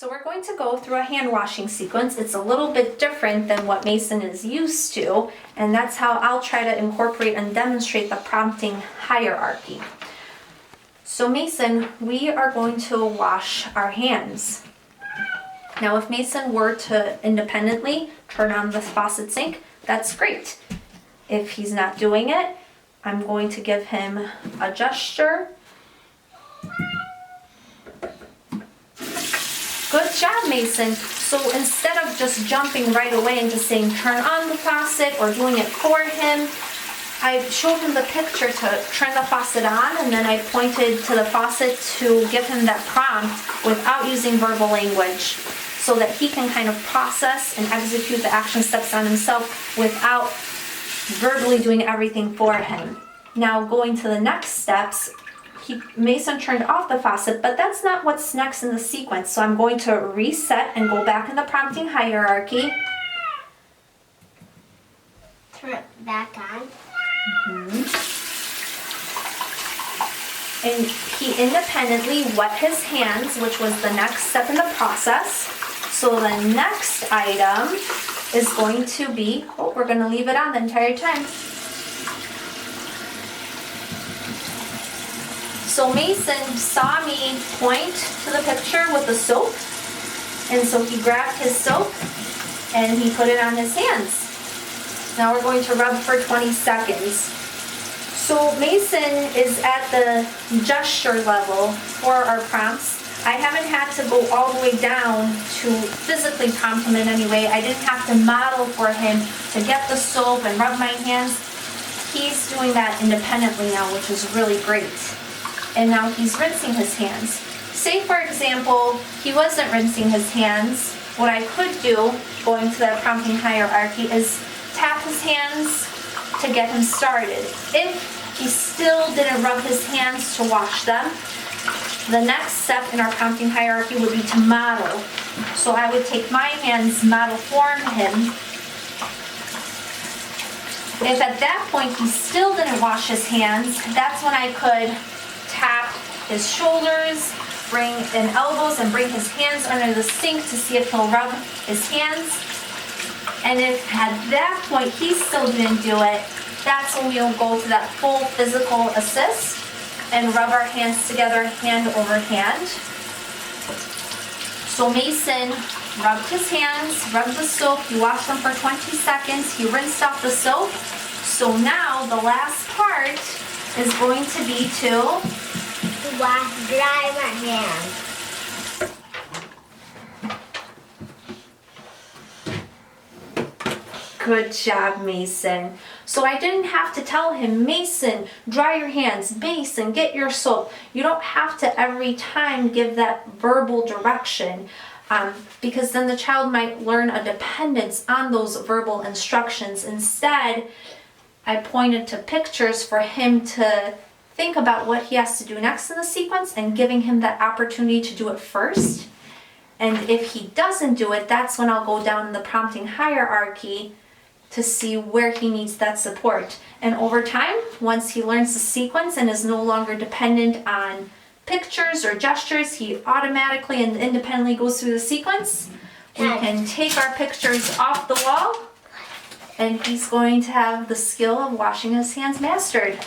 So we're going to go through a hand washing sequence. It's a little bit different than what Mason is used to, and that's how I'll try to incorporate and demonstrate the prompting hierarchy. So Mason, we are going to wash our hands. Now if Mason were to independently turn on the faucet sink, that's great. If he's not doing it, I'm going to give him a gesture. Good job, Mason. So instead of just jumping right away and just saying turn on the faucet or doing it for him, I showed him the picture to turn the faucet on, and then I pointed to the faucet to give him that prompt without using verbal language, so that he can kind of process and execute the action steps on himself without verbally doing everything for him. Now going to the next steps, Mason turned off the faucet, but that's not what's next in the sequence. So I'm going to reset and go back in the prompting hierarchy. Turn it back on. And he independently wet his hands, which was the next step in the process. So the next item is going to be, we're going to leave it on the entire time. So Mason saw me point to the picture with the soap, and so he grabbed his soap and he put it on his hands. Now we're going to rub for 20 seconds. So Mason is at the gesture level for our prompts. I haven't had to go all the way down to physically prompt him in any way. I didn't have to model for him to get the soap and rub my hands. He's doing that independently now, which is really great. And now he's rinsing his hands. Say for example, he wasn't rinsing his hands. What I could do, going to that prompting hierarchy, is tap his hands to get him started. If he still didn't rub his hands to wash them, the next step in our prompting hierarchy would be to model. So I would take my hands, model form him. If at that point he still didn't wash his hands, that's when I could tap his shoulders, bring in elbows, and bring his hands under the sink to see if he'll rub his hands. And if at that point he still didn't do it, that's when we'll go to that full physical assist and rub our hands together, hand over hand. So Mason rubbed his hands, rubbed the soap, he washed them for 20 seconds, he rinsed off the soap. So now the last part is going to be to Dry my hands. Good job, Mason. So I didn't have to tell him, Mason, dry your hands, Mason, get your soap. You don't have to every time give that verbal direction, because then the child might learn a dependence on those verbal instructions. Instead, I pointed to pictures for him to think about what he has to do next in the sequence and giving him that opportunity to do it first. And if he doesn't do it, that's when I'll go down in the prompting hierarchy to see where he needs that support. And over time, once he learns the sequence and is no longer dependent on pictures or gestures, he automatically and independently goes through the sequence. We can take our pictures off the wall, and he's going to have the skill of washing his hands mastered.